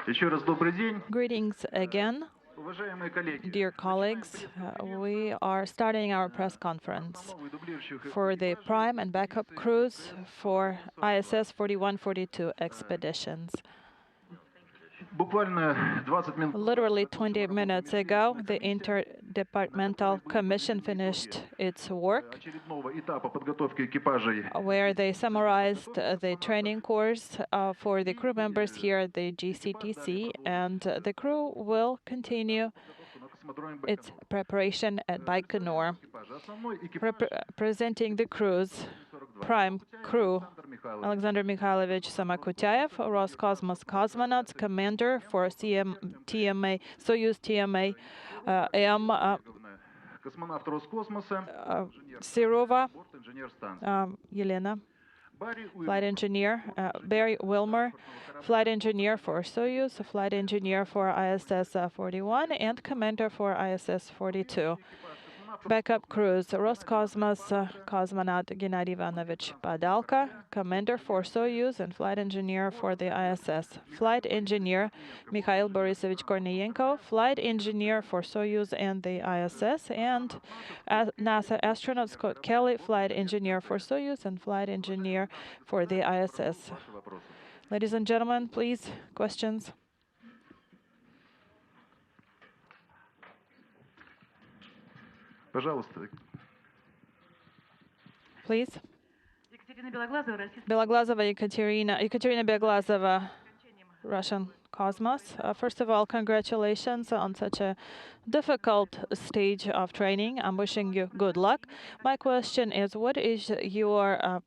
Еще раз добрый день. Greetings again, Уважаемые коллеги, dear colleagues. We are starting our press conference for the prime and backup crews for ISS 4142 expeditions. Буквально 20 минут Literally 20 minutes ago, the Interdepartmental Commission finished its work, очередного этапа подготовки экипажей where they summarized the training course for the crew members here at the GCTC, and the crew will continue подготовку на космодроме its Байконур. preparation at Baikonur. Экипажа. Основной экипаж Presenting the crews, 42. prime crew, Александр Михайлович. Alexander Mikhailovich Samakutyaev, Roscosmos cosmonauts, commander for TMA, Soyuz TMA M. Космонавт Роскосмоса, Sirova, борт-инженер станции. Yelena, Барри flight engineer, Barry Wilmer, flight engineer for Soyuz, flight engineer for ISS 41, and commander for ISS 42. Backup crews, Roscosmos cosmonaut Gennady Ivanovich Padalka, commander for Soyuz and flight engineer for the ISS. Flight engineer Mikhail Borisovich Korniyenko, flight engineer for Soyuz and the ISS, and NASA astronaut Scott Kelly, flight engineer for Soyuz and flight engineer for the ISS. Ladies and gentlemen, please, questions? Пожалуйста. Please. Beloglazova Ekaterina Beloglazova, Russian Cosmos. First of all, congratulations on such a difficult stage of training. I'm wishing you good luck. My question is, what is your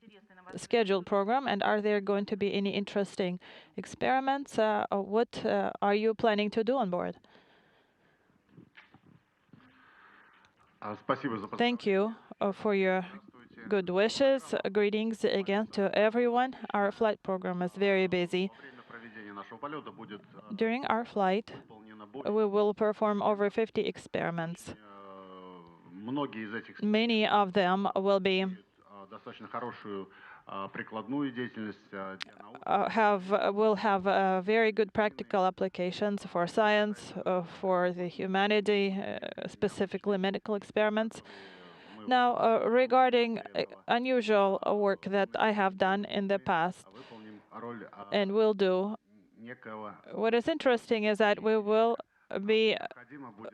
scheduled program, and are there going to be any interesting experiments? What are you planning to do on board? Thank you for your good wishes. Greetings again to everyone. Our flight program is very busy. During our flight, we will perform over 50 experiments. Many of them will be will have very good practical applications for science, for the humanity, specifically medical experiments. Now, regarding unusual work that I have done in the past and will do, what is interesting is that we will be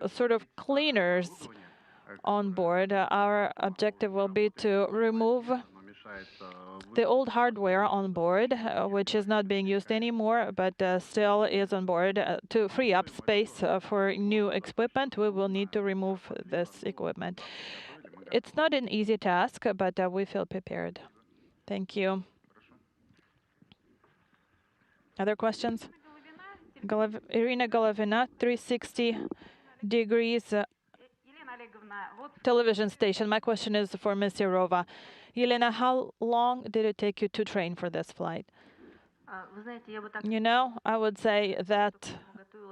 sort of cleaners on board. Our objective will be to remove the old hardware on board, which is not being used anymore, but still is on board. To free up space for new equipment, we will need to remove this equipment. It's not an easy task, but we feel prepared. Thank you. Other questions? Irina Golovina, 360 degrees television station. My question is for Ms. Serova. Yelena, how long did it take you to train for this flight? You know, I would say that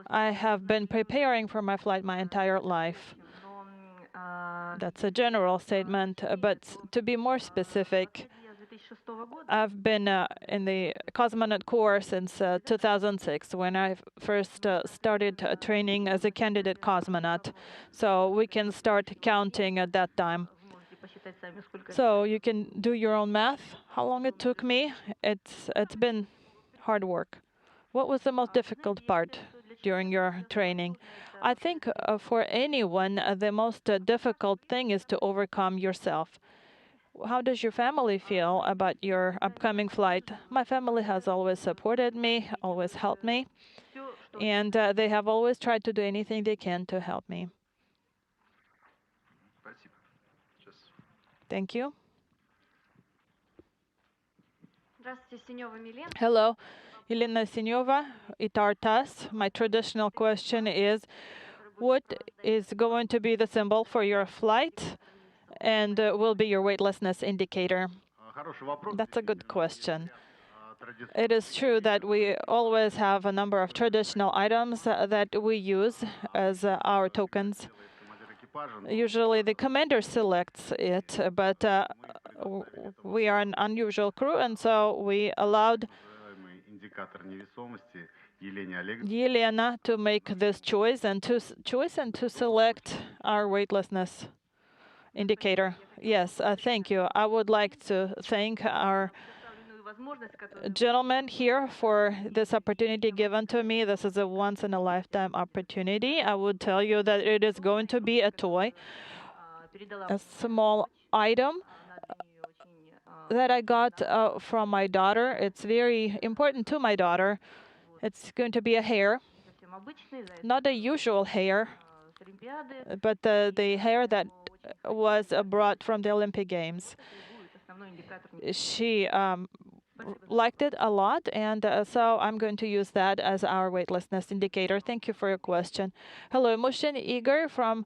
I have been preparing for my flight my entire life. That's a general statement, but to be more specific, I've been in the cosmonaut corps since 2006, when I first started training as a candidate cosmonaut. So we can start counting at that time. So you can do your own math. How long it took me? It's been hard work. What was the most difficult part during your training? I think for anyone, the most difficult thing is to overcome yourself. How does your family feel about your upcoming flight? My family has always supported me, always helped me, and they have always tried to do anything they can to help me. Thank you. Hello, Elena Sinova, ITAR-TASS. My traditional question is, what is going to be the symbol for your flight, and will be your weightlessness indicator? That's a good question. It is true that we always have a number of traditional items that we use as our tokens. Usually the commander selects it, but we are an unusual crew, and so we allowed Yelena to make this choice and to select our weightlessness indicator. Yes, thank you. I would like to thank our gentleman here for this opportunity given to me. This is a once-in-a-lifetime opportunity. I would tell you that it is going to be a toy, a small item that I got from my daughter. It's very important to my daughter. It's going to be a hair, not a usual hair, but the hair that was brought from the Olympic Games. She liked it a lot, and so I'm going to use that as our weightlessness indicator. Thank you for your question. Hello, Mushin Igor from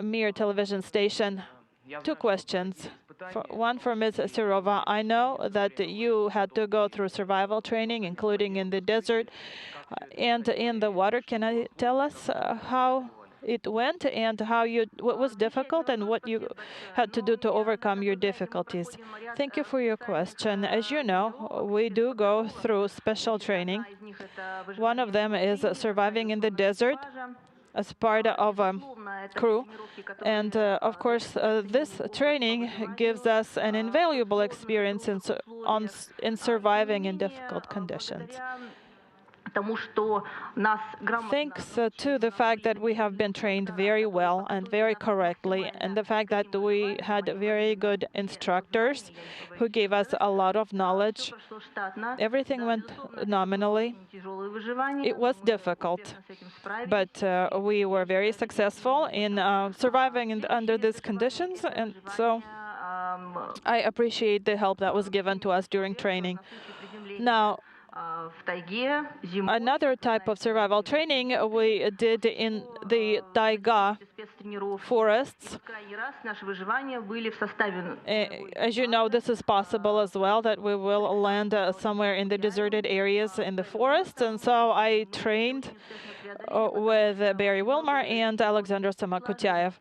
Mir television station. Two questions. One for Ms. Sirova. I know that you had to go through survival training, including in the desert and in the water. Can you tell us how it went and what was difficult and what you had to do to overcome your difficulties? Thank you for your question. As you know, we do go through special training. One of them is surviving in the desert as part of a crew. And of course, this training gives us an invaluable experience in surviving in difficult conditions. Thanks to the fact that we have been trained very well and very correctly, and the fact that we had very good instructors who gave us a lot of knowledge, everything went nominally. It was difficult, but we were very successful in surviving under these conditions, and so I appreciate the help that was given to us during training. Now, another type of survival training we did in the taiga forests. As you know, this is possible as well, that we will land somewhere in the deserted areas in the forest. And so I trained with Barry Wilmer and Alexander Samakutyaev.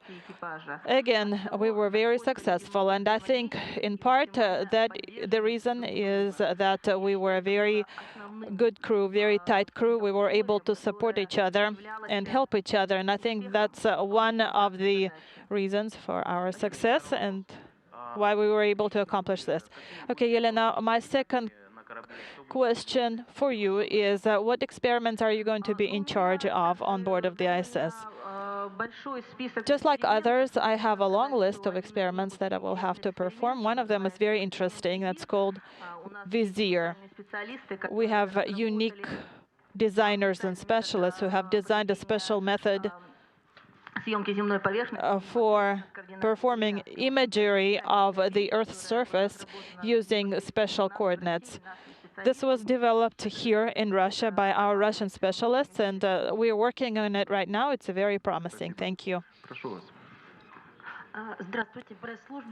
Again, we were very successful, and I think in part that the reason is that we were a very good crew, very tight crew. We were able to support each other and help each other, and I think that's one of the reasons for our success and why we were able to accomplish this. Okay, Yelena, my second question for you is what experiments are you going to be in charge of on board of the ISS? Just like others, I have a long list of experiments that I will have to perform. One of them is very interesting. That's called Vizier. We have unique designers and specialists who have designed a special method for performing imagery of the Earth's surface using special coordinates. This was developed here in Russia by our Russian specialists, and we're working on it right now. It's very promising. Thank you.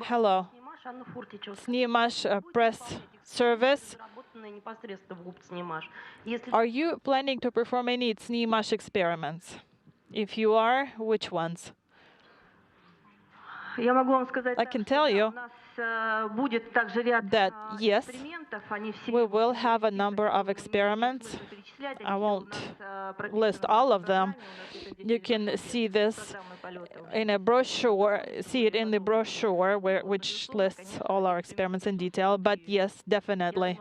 Hello. Snimash press service. Are you planning to perform any Snimash experiments? If you are, which ones? I can tell you that yes, we will have a number of experiments. I won't list all of them. You can see this in a brochure, see it in the brochure which lists all our experiments in detail. But yes, definitely.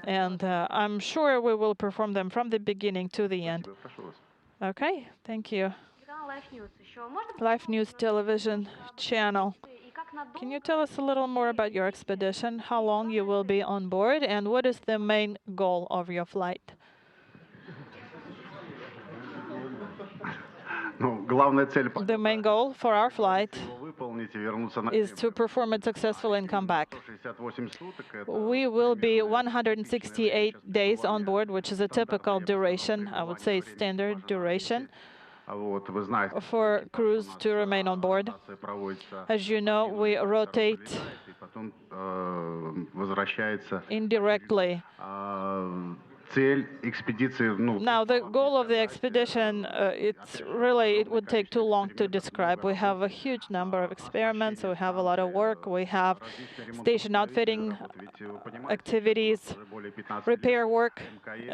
And I'm sure we will perform them from the beginning to the end. Okay, thank you. Life News television channel. Can you tell us a little more about your expedition, how long you will be on board, and what is the main goal of your flight? The main goal for our flight is to perform it successfully and come back. We will be 168 days on board, which is a typical duration, I would say standard duration, for crews to remain on board. As you know, we rotate indirectly Now, the goal of the expedition, it would take too long to describe. We have a huge number of experiments, we have a lot of work, we have station outfitting activities, repair work.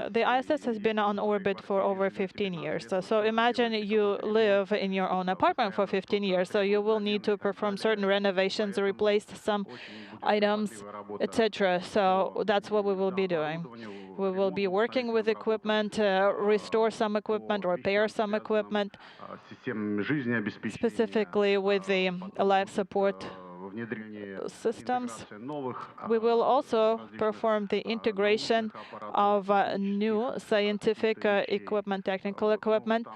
The ISS has been on orbit for over 15 years. So imagine you live in your own apartment for 15 years, so you will need to perform certain renovations, replace some items, etc. So that's what we will be doing. We will be working with equipment, restore some equipment, repair some equipment, specifically with the life support systems. We will also perform the integration of new scientific equipment, technical equipment.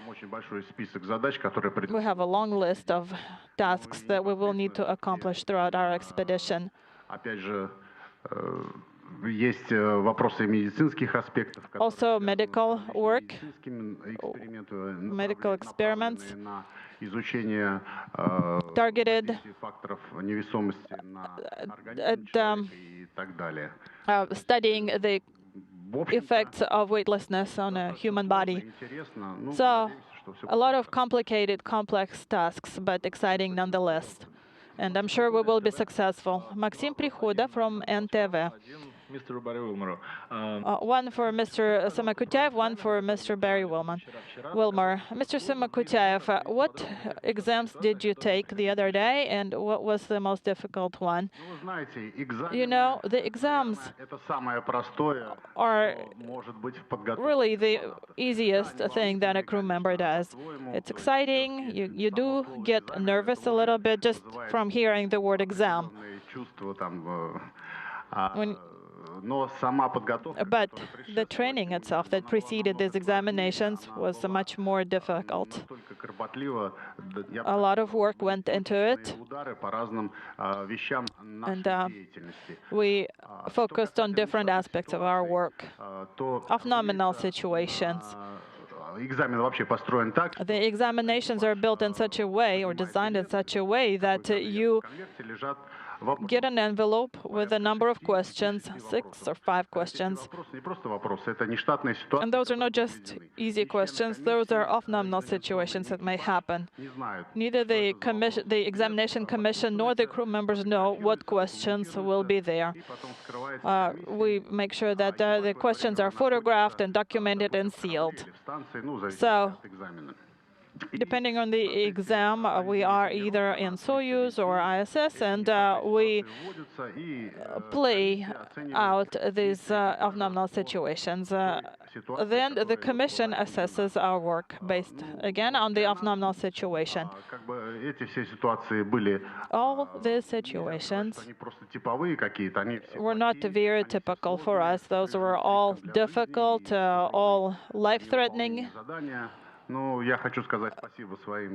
We have a long list of tasks that we will need to accomplish throughout our expedition. Also, medical work, medical experiments, targeted at studying the effects of weightlessness on a human body. So, a lot of complicated, complex tasks, but exciting nonetheless. And I'm sure we will be successful. Maxim Prihoda from NTV. One for Mr. Samakutyaev, one for Mr. Barry Wilmer. Mr. Samakutyaev, what exams did you take the other day, and what was the most difficult one? You know, the exams are really the easiest thing that a crew member does. It's exciting. You do get nervous a little bit just from hearing the word exam. But the training itself that preceded these examinations was much more difficult. A lot of work went into it, and we focused on different aspects of our work, of nominal situations. The examinations are built in such a way, or designed in such a way, that you get an envelope with a number of questions, 6 or 5 questions. And those are not just easy questions, those are off-nominal situations that may happen. Neither the examination commission nor the crew members know what questions will be there. We make sure that the questions are photographed and documented and sealed. So, depending on the exam, we are either in Soyuz or ISS, and we play out these off-nominal situations. Then the commission assesses our work based, again, on the off-nominal situation. All these situations were not very typical for us. Those were all difficult, all life-threatening.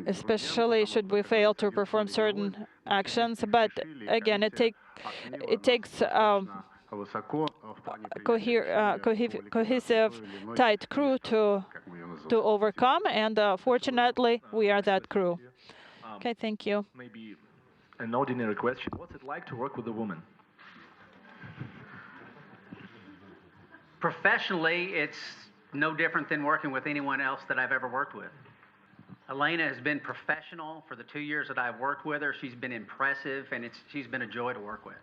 Especially should we fail to perform certain actions, but again, it takes cohesive, tight crew to overcome, and fortunately, we are that crew. Okay, thank you. Maybe an ordinary question: what's it like to work with a woman? Professionally, it's no different than working with anyone else that I've ever worked with. Elena has been professional for the 2 years that I've worked with her. She's been impressive, and she's been a joy to work with.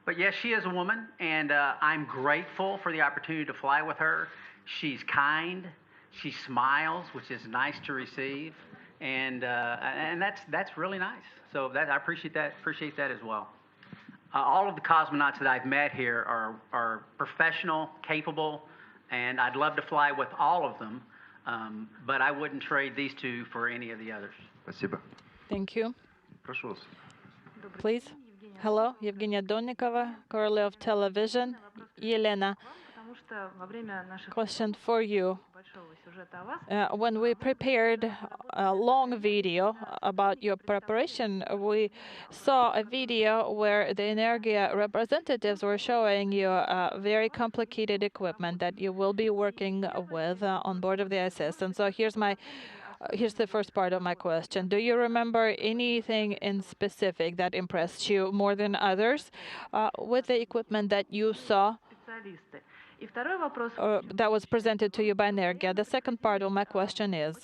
But yes, she is a woman, and I'm grateful for the opportunity to fly with her. She's kind, she smiles, which is nice to receive, and that's really nice. So I appreciate that as well. All of the cosmonauts that I've met here are professional, capable, and I'd love to fly with all of them, but I wouldn't trade these two for any of the others. Спасибо. Thank you. Please. Hello, Evgenia Donnikova, Korolyev Television. Yelena, question for you. When we prepared a long video about your preparation, we saw a video where the Energia representatives were showing you very complicated equipment that you will be working with on board of the ISS. And so here's the first part of my question. Do you remember anything in specific that impressed you more than others with the equipment that you saw? that was presented to you by Nergia. The second part of my question is,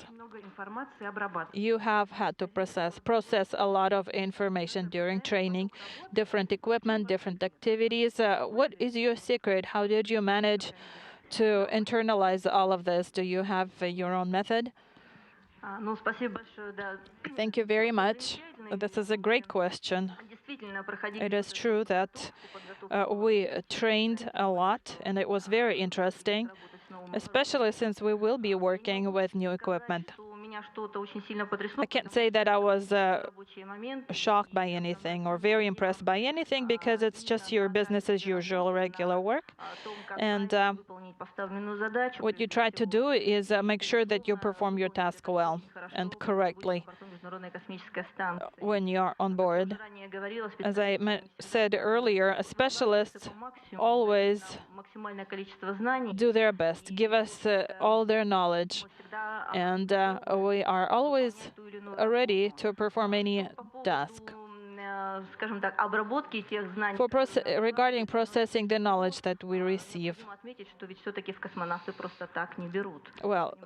you have had to process a lot of information during training, different equipment, different activities. What is your secret? How did you manage to internalize all of this? Do you have your own method? Thank you very much. This is a great question. It is true that we trained a lot, and it was very interesting, especially since we will be working with new equipment. I can't say that I was shocked by anything or very impressed by anything, because it's just your business as usual, regular work. And what you try to do is make sure that you perform your task well and correctly when you are on board. As I said earlier, specialists always do their best, give us all their knowledge, and we are always ready to perform any task. Regarding processing the knowledge that we receive, well,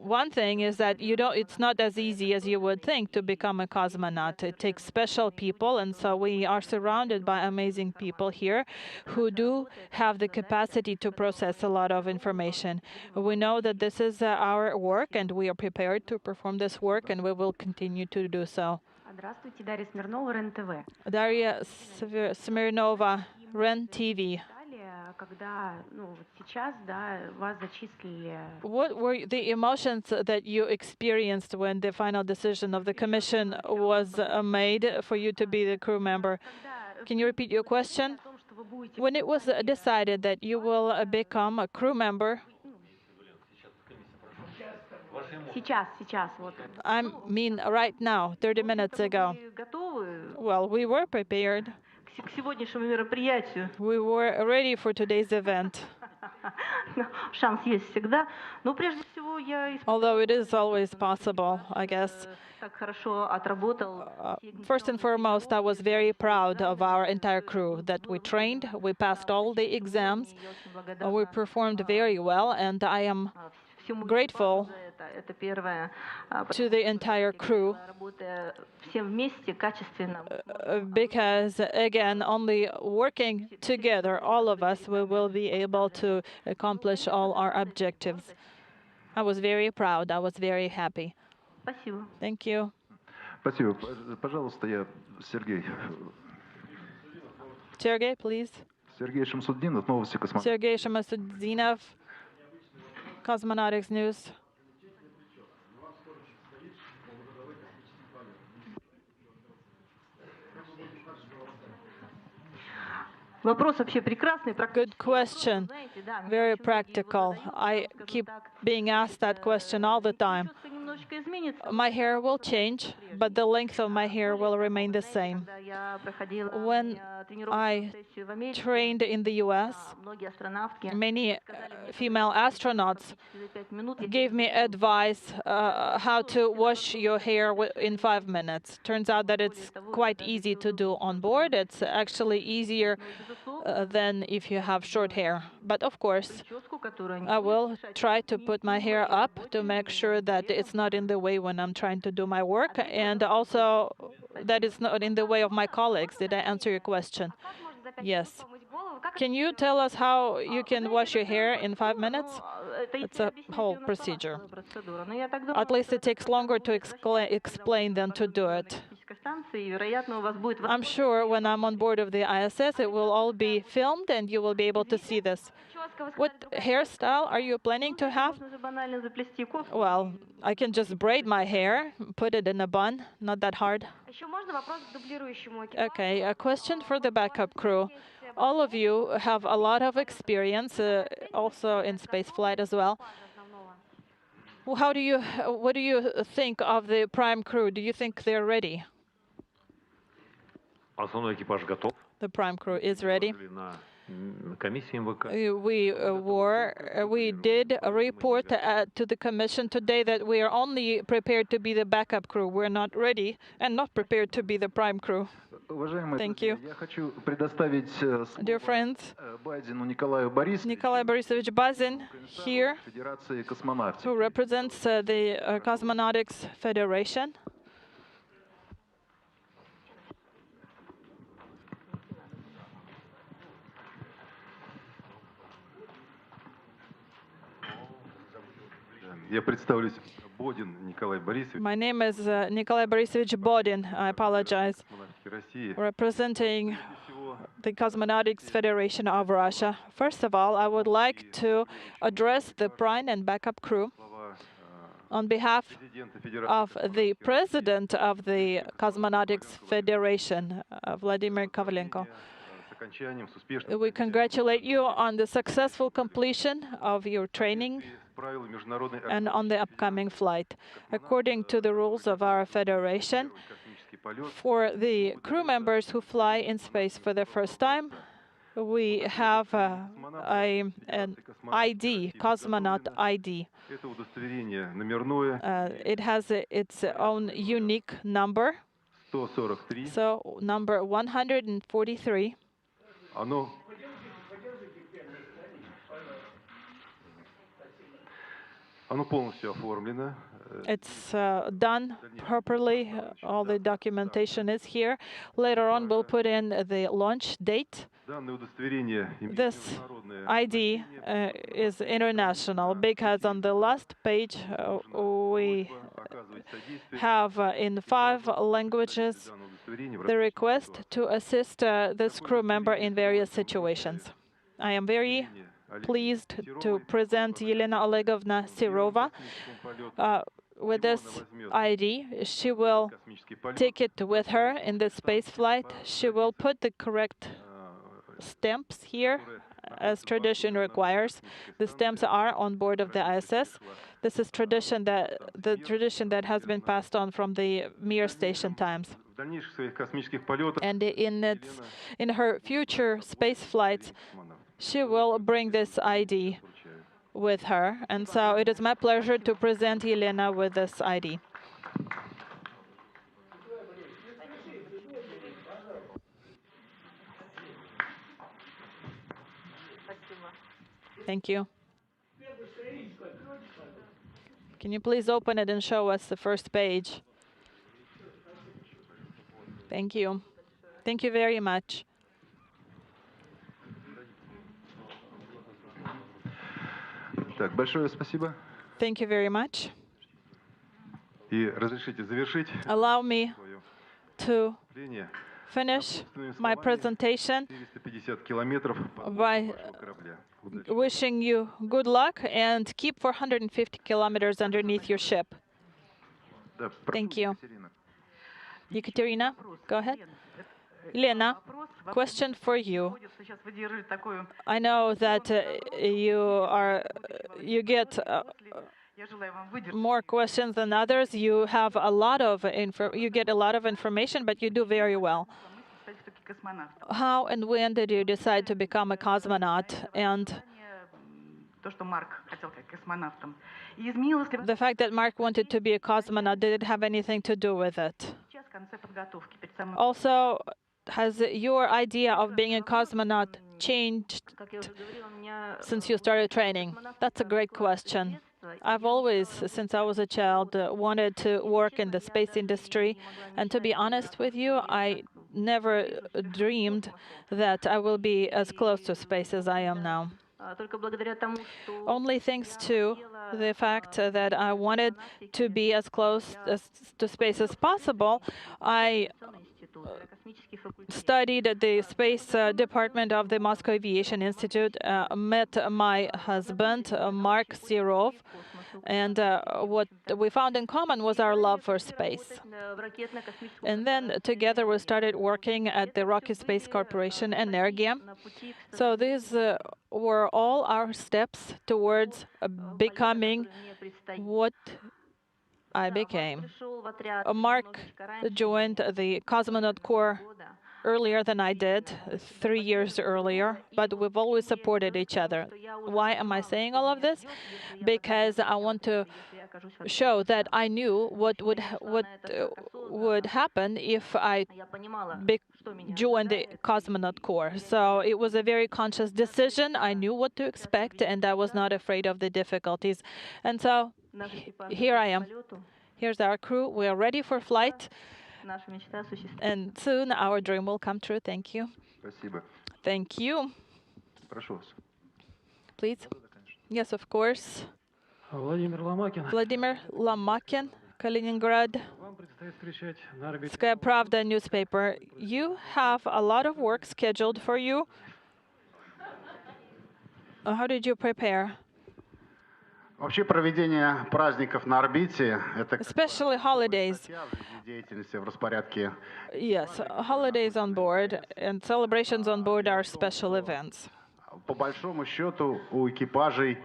one thing is that it's not as easy as you would think to become a cosmonaut. It takes special people, and so we are surrounded by amazing people here who do have the capacity to process a lot of information. We know that this is our work, and we are prepared to perform this work, and we will continue to do so. Здравствуйте, Дарья Смирнова, РЕН-ТВ. Daria Smirnova, REN-TV. What were the emotions that you experienced when the final decision of the commission was made for you to be the crew member? Can you repeat your question? When it was decided that you will become a crew member, I mean right now, 30 minutes ago. Well, we were prepared. We were ready for today's event. Although it is always possible, I guess. First and foremost, I was very proud of our entire crew that we trained. We passed all the exams. We performed very well, and I am grateful to the entire crew, because again, only working together, all of us, we will be able to accomplish all our objectives. I was very proud. I was very happy. Thank you. Спасибо. Пожалуйста, Сергей. Sergey, please. Сергей Шамсуддинов, новости космонавтики. Sergey Shamsuddinov, Cosmonautics News. Good question. Very practical. I keep being asked that question all the time. My hair will change, but the length of my hair will remain the same. When I trained in the US, many female astronauts gave me advice how to wash your hair in 5 minutes. Turns out that it's quite easy to do on board. It's actually easier than if you have short hair. But of course, I will try to put my hair up to make sure that it's not in the way when I'm trying to do my work, and also that it's not in the way of my colleagues. Did I answer your question? Yes. Can you tell us how you can wash your hair in 5 minutes? It's a whole procedure. At least it takes longer to explain than to do it. I'm sure when I'm on board of the ISS, it will all be filmed and you will be able to see this. What hairstyle are you planning to have? Well, I can just braid my hair, put it in a bun, not that hard. Okay, a question for the backup crew. All of you have a lot of experience, also in spaceflight as well. What do you think of the prime crew? Do you think they're ready? The prime crew is ready. We did report to the Commission today that we are only prepared to be the backup crew. We're not ready and not prepared to be the prime crew. Thank you. Dear friends, Nikolai Borisovich Bazin here, who represents the Cosmonautics Federation. My name is Nikolai Borisovich Bodin. I apologize. Representing the Cosmonautics Federation of Russia. First of all, I would like to address the prime and backup crew on behalf of the president of the Cosmonautics Federation, Vladimir Kovalenko. We congratulate you on the successful completion of your training and on the upcoming flight. According to the rules of our federation, for the crew members who fly in space for the first time, we have an ID, cosmonaut ID. It has its own unique number. So number 143. It's done properly. All the documentation is here. Later on, we'll put in the launch date. This ID is international because on the last page we have in 5 languages the request to assist this crew member in various situations. I am very pleased to present Yelena Olegovna Serova with this ID. She will take it with her in the space flight. She will put the correct stamps here, as tradition requires. The stamps are on board of the ISS. This is the tradition that has been passed on from the Mir station times. And in her future space flights, she will bring this ID with her. And so it is my pleasure to present Yelena with this ID. Thank you. Can you please open it and show us the first page? Thank you. Thank you very much. Thank you very much. Allow me to finish my presentation by wishing you good luck and keep 450 kilometers underneath your ship. Thank you. Ekaterina, go ahead. Lena, question for you. I know that you get more questions than others. You have a lot of you get a lot of information, but you do very well. How and when did you decide to become a cosmonaut? And the fact that Mark wanted to be a cosmonaut, did it have anything to do with it? Also, has your idea of being a cosmonaut changed since you started training? That's a great question. I've always, since I was a child, wanted to work in the space industry. And to be honest with you, I never dreamed that I will be as close to space as I am now. Only thanks to the fact that I wanted to be as close to space as possible, I studied at the space department of the Moscow Aviation Institute, met my husband, Mark Serov, and what we found in common was our love for space. And then together we started working at the Rocket Space Corporation, Energia. So these were all our steps towards becoming what I became. Mark joined the Cosmonaut Corps earlier than I did, 3 years earlier, but we've always supported each other. Why am I saying all of this? Because I want to show that I knew what would happen if I joined the cosmonaut corps. So it was a very conscious decision. I knew what to expect, and I was not afraid of the difficulties. And so here I am. Here's our crew. We are ready for flight. And soon our dream will come true. Thank you. Спасибо. Thank you. Прошу вас. Please. Yes, of course. Владимир Ломакин. Vladimir Lomakin, Kaliningrad. Вам предстоит встречать на орбите. Skaya Pravda newspaper. You have a lot of work scheduled for you. How did you prepare? Вообще проведение праздников на орбите – это Especially holidays. деятельности в распорядке. Yes, holidays on board and celebrations on board are special events. По большому счету у экипажей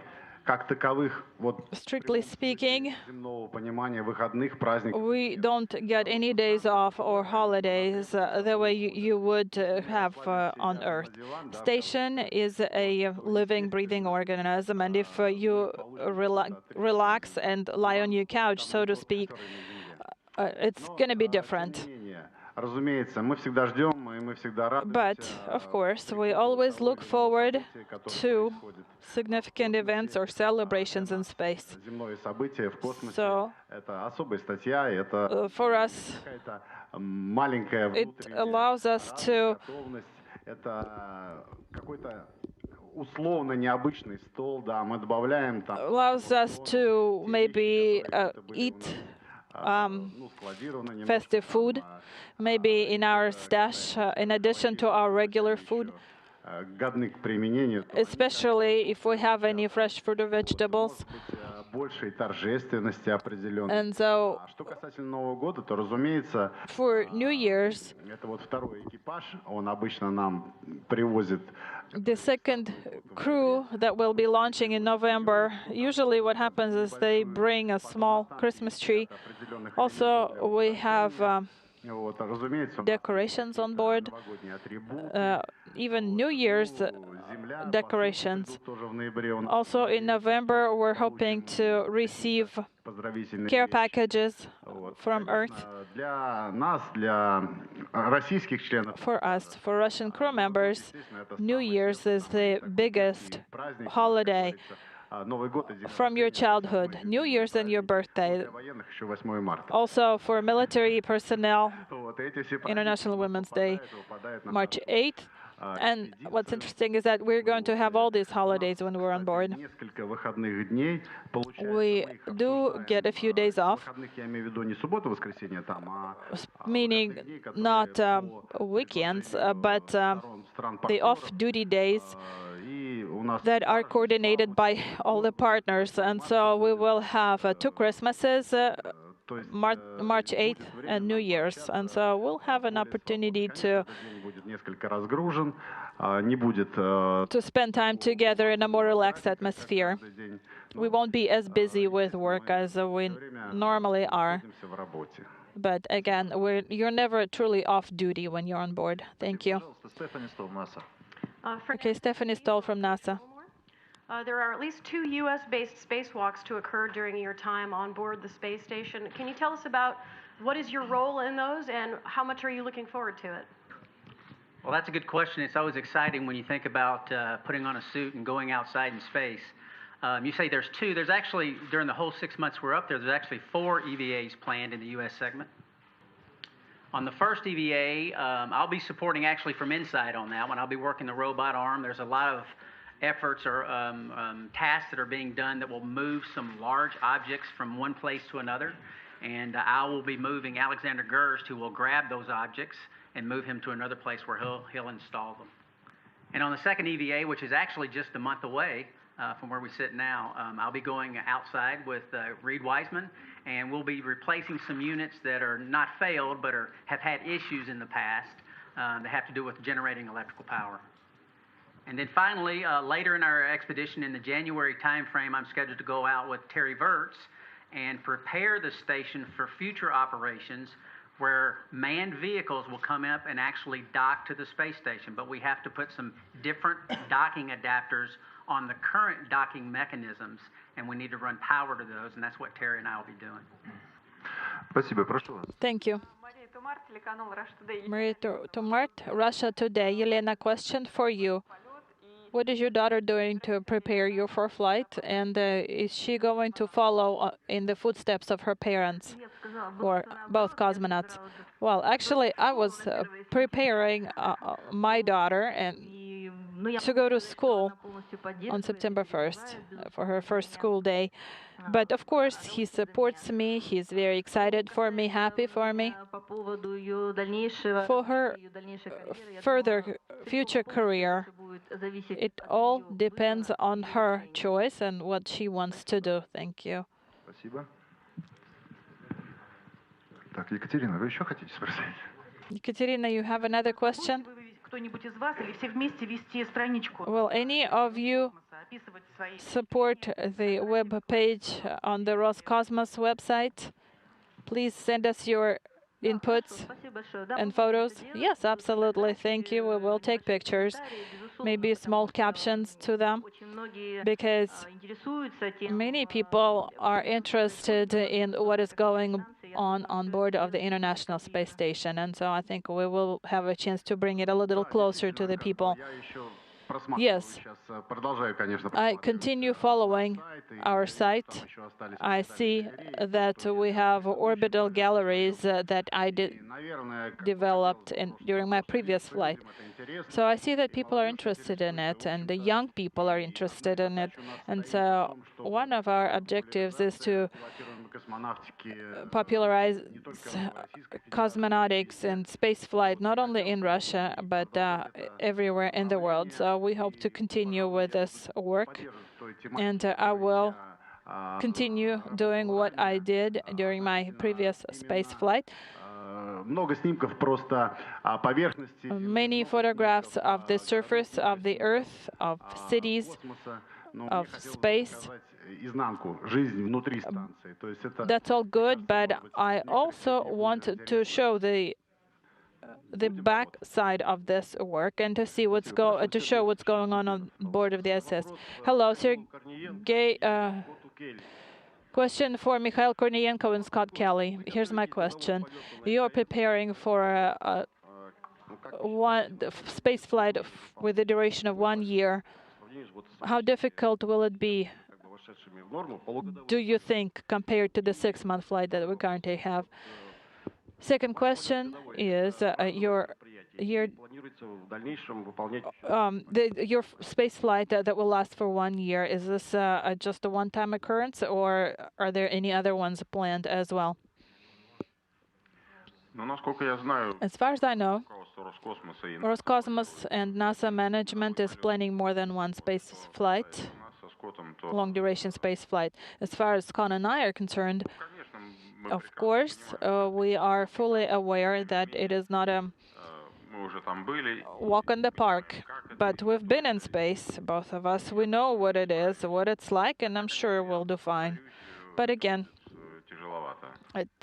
как таковых вот Strictly speaking, земного понимания выходных праздников. we don't get any days off or holidays the way you would have on Earth. Station is a living, breathing organism, and if you relax and lie on your couch, so to speak, it's going to be different. Разумеется, мы всегда ждем и мы всегда рады. But, of course, we always look forward to significant events or celebrations in space. Земное событие в космосе So, это особая статья, это for us, какая-то маленькая it allows us to готовность, это какой-то условно необычный стол, да, мы добавляем там. allows us to maybe eat festive food, maybe in our stash, in addition to our regular food, Годны к применению. especially if we have any fresh fruit or vegetables. Большей торжественности определенно. And so, Что касательно Нового года, то, разумеется, for New Year's, это вот второй экипаж, он обычно нам привозит. the second crew that will be launching in November, usually what happens is they bring a small Christmas tree. Also, we have Вот, разумеется, decorations on board, новогодние атрибуты. even New Year's Земля, decorations. тоже в ноябре у нас Also, in November, we're hoping to receive поздравительные care вещи. packages Вот, from Earth. конечно, для нас, для российских членов, For us, for Russian crew members, New Year's is the biggest holiday Новый год и День from your childhood. New Year's and your birthday. для военных еще 8 марта. Also, for military personnel, Вот, эти все International праздники Women's Day, выпадают на March 8th. And what's interesting is that we're going to have all these holidays when we're on board. несколько выходных дней. Получается, We мы их do обсуждаем. get a few days off, Выходных я имею в виду не субботу, воскресенье там, а meaning выходных дней, которые not по weekends, предложению but стран the партнеров. off-duty days И у нас that are coordinated by all the partners. And so we will have 2 Christmases, то есть, March 8th and New Year's. And so we'll have an opportunity to день будет несколько разгружен, не будет spend time together in a more relaxed atmosphere. каждый день. We won't be as busy with work as we normally are. Находимся в работе. But again, you're never truly off duty when you're on board. Thank you. Пожалуйста, Стефани Стол, НАСА. Okay, Stephanie Stoll from NASA. There are at least 2 U.S.-based spacewalks to occur during your time on board the space station. Can you tell us about what is your role in those and how much are you looking forward to it? Well, that's a good question. It's always exciting when you think about putting on a suit and going outside in space. You say there's 2. There's actually, during the whole 6 months we're up there, there's actually 4 EVAs planned in the U.S. segment. On the first EVA, I'll be supporting actually from inside on that one. I'll be working the robot arm. There's a lot of efforts or tasks that are being done that will move some large objects from one place to another. And I will be moving Alexander Gerst, who will grab those objects and move him to another place where he'll install them. And on the second EVA, which is actually just a month away from where we sit now, I'll be going outside with Reed Wiseman, and we'll be replacing some units that are not failed but have had issues in the past that have to do with generating electrical power. And then finally, later in our expedition in the January timeframe, I'm scheduled to go out with Terry Virts and prepare the station for future operations where manned vehicles will come up and actually dock to the space station, but we have to put some different docking adapters on the current docking mechanisms, and we need to run power to those, and that's what Terry and I will be doing. Спасибо, прошу вас. Thank you. Maria Tomart, Russia Today. Yelena, question for you. What is your daughter doing to prepare you for flight? And is she going to follow in the footsteps of her parents, or both cosmonauts? Well, actually, I was preparing my daughter and to go to school on September 1st for her first school day. But of course, he supports me. He's very excited for me, happy for me. For her further future career, it all depends on her choice and what she wants to do. Thank you. Спасибо. Так, Екатерина, вы еще хотите спросить? Ekaterina, you have another question? Will any of you support the web page on the Roscosmos website? Please send us your inputs and photos. Yes, absolutely. Thank you. We will take pictures, maybe small captions to them, because many people are interested in what is going on board of the International Space Station. And so I think we will have a chance to bring it a little closer to the people. Yes, I continue following our site. I see that we have orbital galleries that I developed during my previous flight. So I see that people are interested in it, and the young people are interested in it. And so one of our objectives is to popularize cosmonautics and spaceflight, not only in Russia, but everywhere in the world. So we hope to continue with this work, and I will continue doing what I did during my previous space flight. Many photographs of the surface of the Earth, of cities, of space. That's all good, but I also want to show the back side of this work and to see to show what's going on board of the SS. Hello, Sergey. Question for Mikhail Kornienko and Scott Kelly. Here's my question. You're preparing for one space flight with the duration of 1 year. How difficult will it be, do you think, compared to the 6-month flight that we currently have? Second question is your space flight that will last for 1 year. Is this just a one-time occurrence, or are there any other ones planned as well? As far as I know, Roscosmos and NASA management is planning more than one space flight, long-duration space flight. As far as Scott and I are concerned, of course, we are fully aware that it is not a walk in the park, but we've been in space, both of us. We know what it is, what it's like, and I'm sure we'll do fine. But again,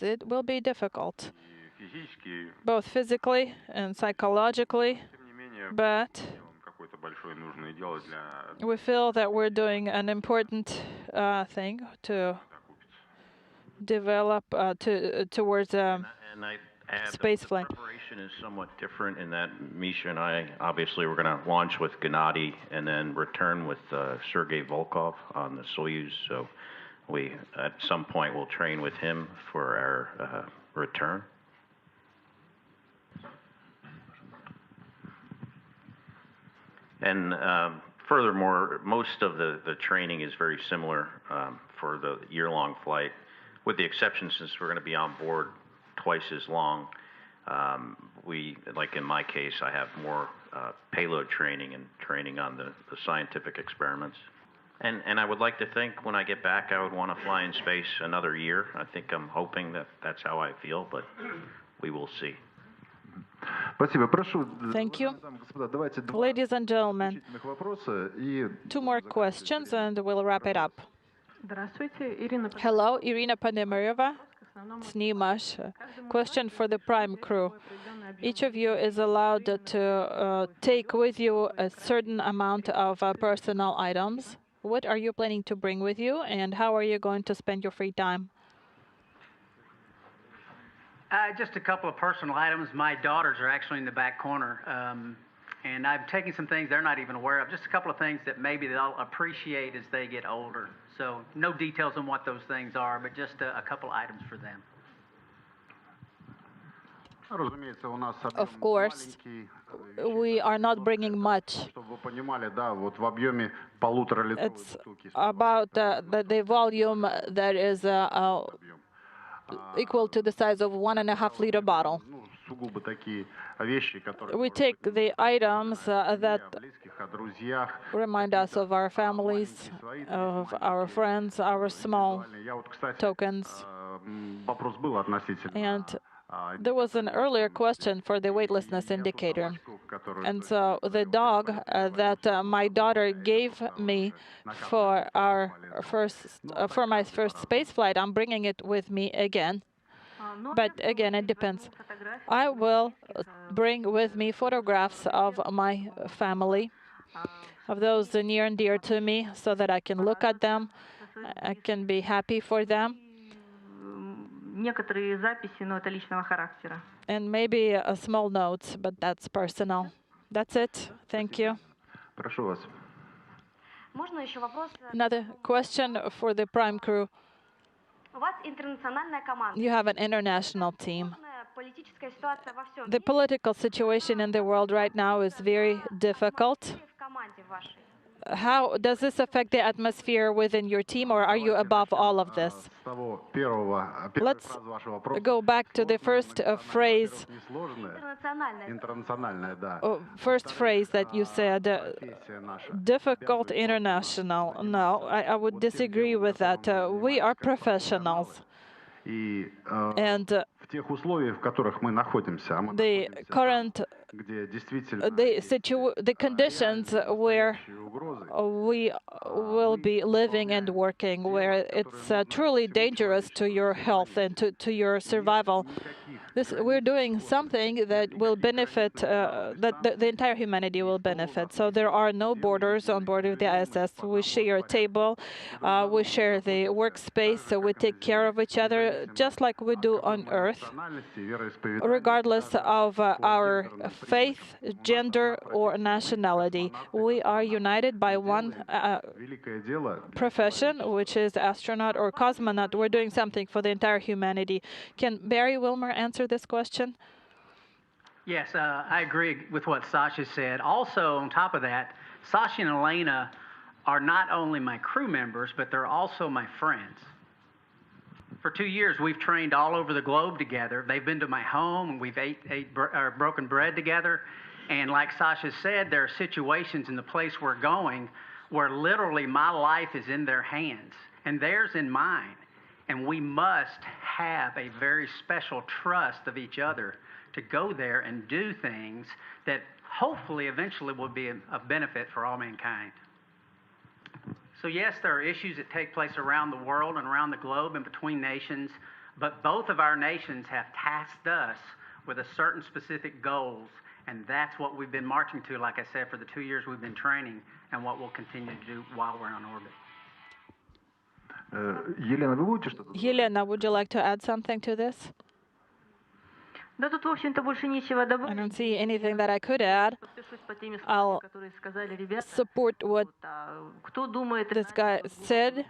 it will be difficult, both physically and psychologically, but we feel that we're doing an important thing to develop towards space flight. The preparation is somewhat different in that Misha and I, obviously, we're going to launch with Gennady and then return with Sergei Volkov on the Soyuz. So we, at some point, will train with him for our return. And furthermore, most of the training is very similar for the year-long flight, with the exception, since we're going to be on board twice as long. Like in my case, I have more payload training and training on the scientific experiments. And I would like to think when I get back, I would want to fly in space another year. I think I'm hoping that that's how I feel, but we will see. Thank you. Ladies and gentlemen, 2 more questions and we'll wrap it up. Hello, Irina Ponomaryova, Snimash. Question for the prime crew. Each of you is allowed to take with you a certain amount of personal items. What are you planning to bring with you, and how are you going to spend your free time? Just a couple of personal items. My daughters are actually in the back corner, and I'm taking some things they're not even aware of. Just a couple of things that maybe they'll appreciate as they get older. So no details on what those things are, but just a couple items for them. Разумеется, у нас Of course, we are not bringing much. Чтобы вы понимали, да, вот в объеме 1,5-литровой It's бутылки. about the volume that is equal to the size of 1.5-liter bottle. Ну, сугубо такие вещи, которые We take the items that о близких, о друзьях. remind us of our families, of our friends, our small Я вот, кстати, tokens. вопрос был относительно. And there was an earlier question for the weightlessness indicator. And so the dog that my daughter gave me for my first space flight, I'm bringing it with me again. But again, it depends. I will bring with me photographs of my family, of those near and dear to me, so that I can look at them, I can be happy for them. Некоторые записи, но это личного характера. And maybe a small note, but that's personal. That's it. Thank you. Прошу вас. Можно еще вопрос? Another question for the prime crew. У вас интернациональная команда. You have an international team. Политическая ситуация во всем The political situation in the world right now is very difficult. в команде вашей. How does this affect the atmosphere within your team, or are you above all of this? С того первой Let's фразы вашего вопроса. go back to the first phrase, Несложная, Интернациональная. интернациональная, да. first phrase that you said, Профессия наша. difficult international. No, I would disagree with that. We are professionals. И And в тех условиях, в которых мы находимся, а мы the находимся current, где действительно the conditions where угрозы, we will be living and working, where it's truly dangerous to your health and to your survival. We're doing something that will benefit, that the entire humanity will benefit. So there are no borders on board of the ISS. We share a table, we share the workspace, so we take care of each other, just like we do on Earth, regardless of our faith, gender, or nationality. We are united by one великое дело. profession, which is astronaut or cosmonaut. We're doing something for the entire humanity. Can Barry Wilmer answer this question? Yes, I agree with what Sasha said. Also, on top of that, Sasha and Elena are not only my crew members, but they're also my friends. For 2 years, we've trained all over the globe together. They've been to my home, and we've ate broken bread together. And like Sasha said, there are situations in the place we're going where literally my life is in their hands, and theirs in mine. And we must have a very special trust of each other to go there and do things that hopefully eventually will be of benefit for all mankind. So yes, there are issues that take place around the world and around the globe and between nations, but both of our nations have tasked us with a certain specific goals, and that's what we've been marching to, like I said, for the 2 years we've been training, and what we'll continue to do while we're on orbit. Елена, вы будете что-то? Yelena, would you like to add something to this? Да тут, в общем-то, больше нечего I добавить. don't see anything that I could add. Подпишусь под теми I'll словами, которые сказали ребята. Support what Кто думает, this guy said.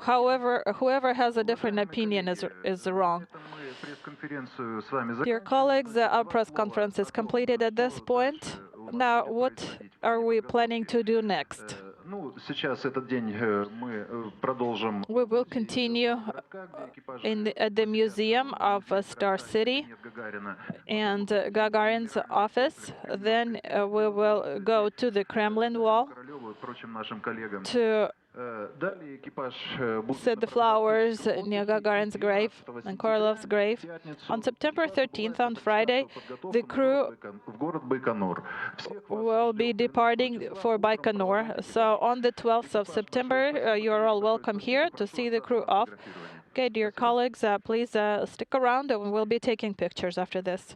However, whoever has a different opinion is wrong. Мы пресс-конференцию с вами Dear colleagues, our press conference is completed at this point. Now, what are we planning to do next? Ну, сейчас этот день мы продолжим We will continue at the Museum of Star City Гагарина. and Gagarin's office. Then we will go to the Kremlin Wall Королёву и прочим нашим коллегам. to Далее экипаж будет set the flowers near Gagarin's grave and Korolov's grave. On September 13th, on Friday, the crew в город Байконур. will be departing for Baikonur. So on the 12th of September, you are all welcome here to see the crew off. Okay, dear colleagues, please stick around and we'll be taking pictures after this.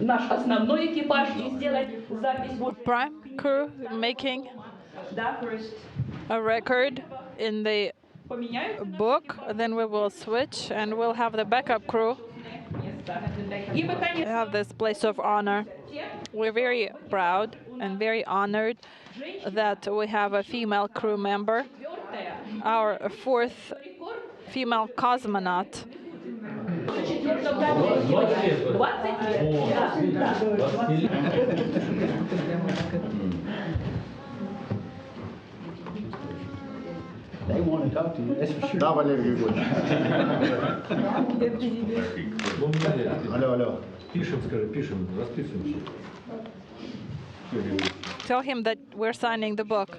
Наш основной экипаж и сделать запись. Prime crew making a record in the book, then we will switch and we'll have the backup crew have this place of honor. We're very proud and very honored that we have a female crew member, our 4th female cosmonaut. They want to talk to you, that's for sure. Да, Валерий Григорьевич. Алло. Пишем, скажи, пишем, расписываемся. Tell him that we're signing the book.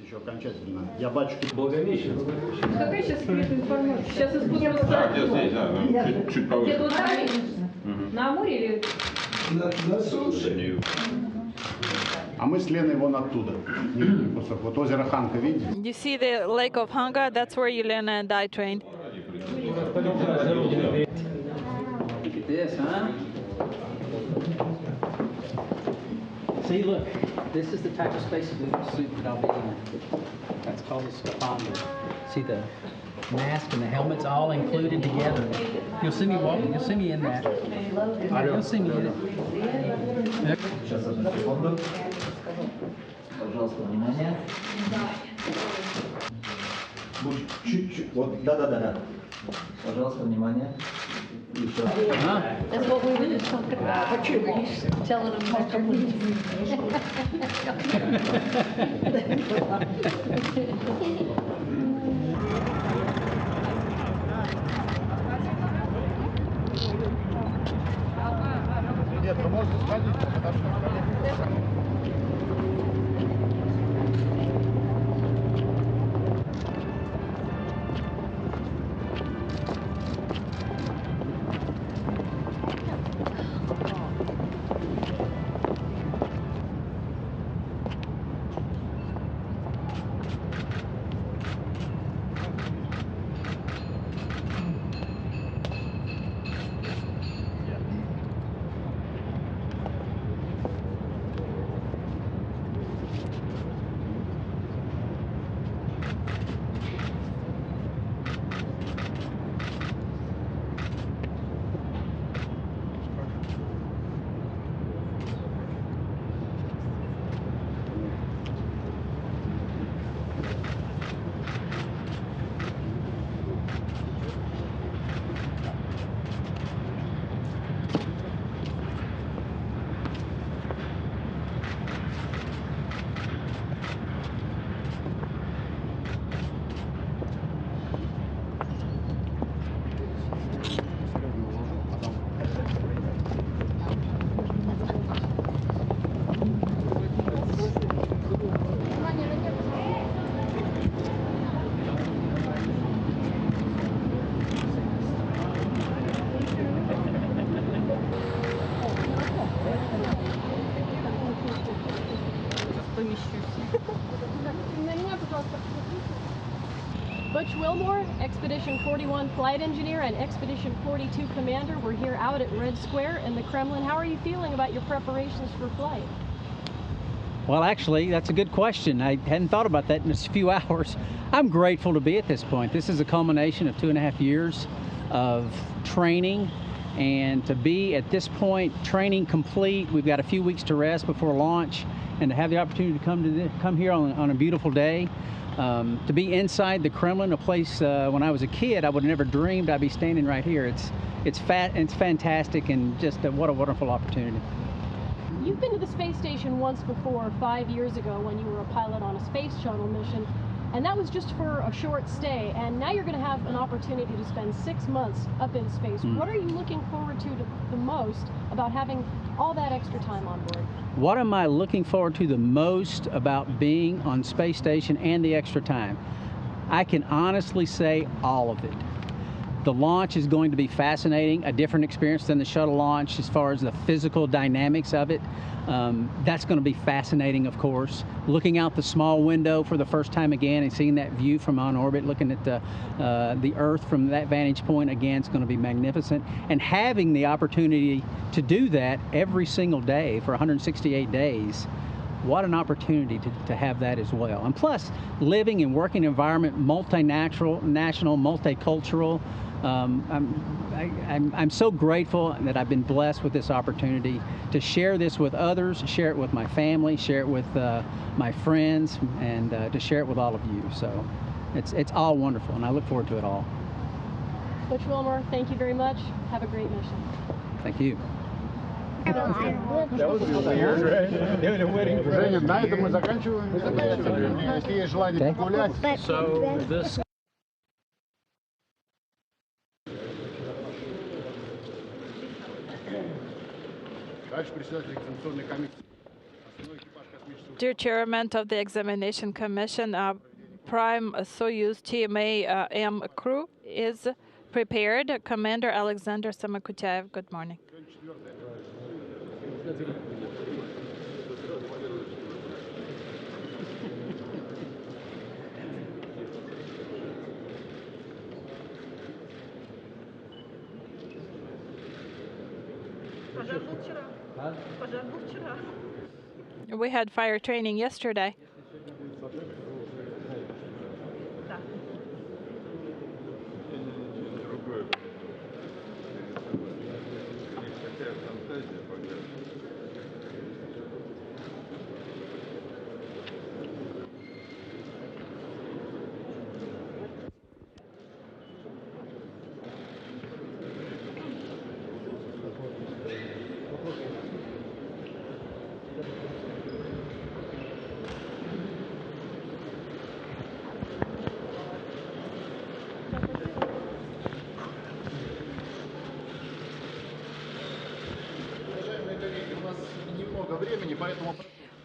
Еще окончательно. Я батюшки. Благовещен. Какая сейчас секретная информация? Сейчас используется. Чуть повыше. Где туда? На Амуре или? А мы с Леной вон оттуда. Вот озеро Ханка, видите? You see the Lake of Hanga? That's where Yelena and I trained. Look at this, huh? See, look, this is the type of space suit that I'll be in. That's called a scaphandra. See the mask and the helmet's all included together. You'll see me walking, you'll see me in that. You'll see me in it. Сейчас одну секунду. Пожалуйста, внимание. Чуть-чуть. Вот, да. Пожалуйста, внимание. Еще. That's what we were just talking about. What you're telling them what to Нет, вы можете сходить, потому что... Butch Wilmore, Expedition 41 flight engineer and Expedition 42 commander. We're here out at Red Square in the Kremlin. How are you feeling about your preparations for flight? Well, actually, that's a good question. I hadn't thought about that in a few hours. I'm grateful to be at this point. This is a culmination of 2.5 years of training, and to be at this point, training complete. We've got a few weeks to rest before launch, and to have the opportunity to come here on a beautiful day. To be inside the Kremlin, a place when I was a kid I would have never dreamed I'd be standing right here. It's fantastic, and just what a wonderful opportunity. You've been to the space station once before, 5 years ago, when you were a pilot on a space shuttle mission. And that was just for a short stay. And now you're going to have an opportunity to spend 6 months up in space. What are you looking forward to the most about having all that extra time on board? What am I looking forward to the most about being on space station and the extra time? I can honestly say all of it. The launch is going to be fascinating, a different experience than the shuttle launch as far as the physical dynamics of it. That's going to be fascinating, of course. Looking out the small window for the first time again and seeing that view from on orbit, looking at the Earth from that vantage point again, is going to be magnificent. And having the opportunity to do that every single day for 168 days, what an opportunity to have that as well. And plus, living and working environment, multinational, multicultural. I'm so grateful that I've been blessed with this opportunity to share this with others, share it with my family, share it with my friends, and to share it with all of you. So it's all wonderful, and I look forward to it all. Butch Wilmore, thank you very much. Have a great mission. Thank you. Женя, на этом мы заканчиваем. Если есть желание погулять. So this Дальше председатель экзаменационной комиссии. Dear Chairman of the Examination Commission, Prime Soyuz TMA-M crew is prepared. Commander Alexander Samakutyaev, good morning. We had fire training yesterday.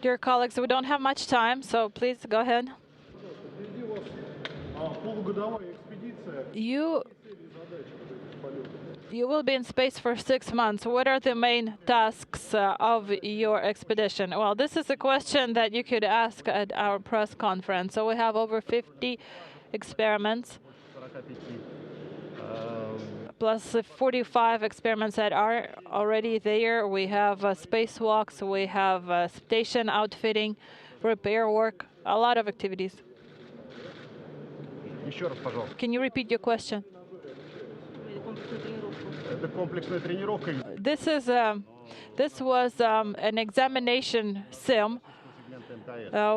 Dear colleagues, we don't have much time, so please go ahead. You will be in space for 6 months. What are the main tasks of your expedition? Well, this is a question that you could ask at our press conference. So we have over 50 experiments, plus 45 experiments that are already there. We have spacewalks, we have station outfitting, repair work, a lot of activities. Can you repeat your question? This was an examination sim.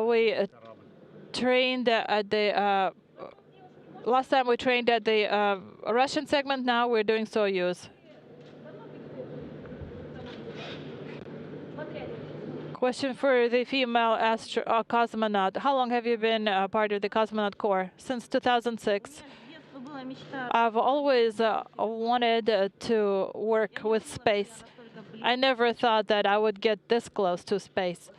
We trained at the last time we trained at the Russian segment. Now we're doing Soyuz. Question for the female cosmonaut. How long have you been part of the cosmonaut corps? Since 2006. I've always wanted to work with space. I never thought that I would get this close to space.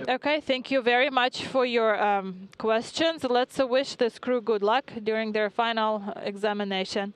Okay, thank you very much for your questions. Let's wish this crew good luck during their final examination.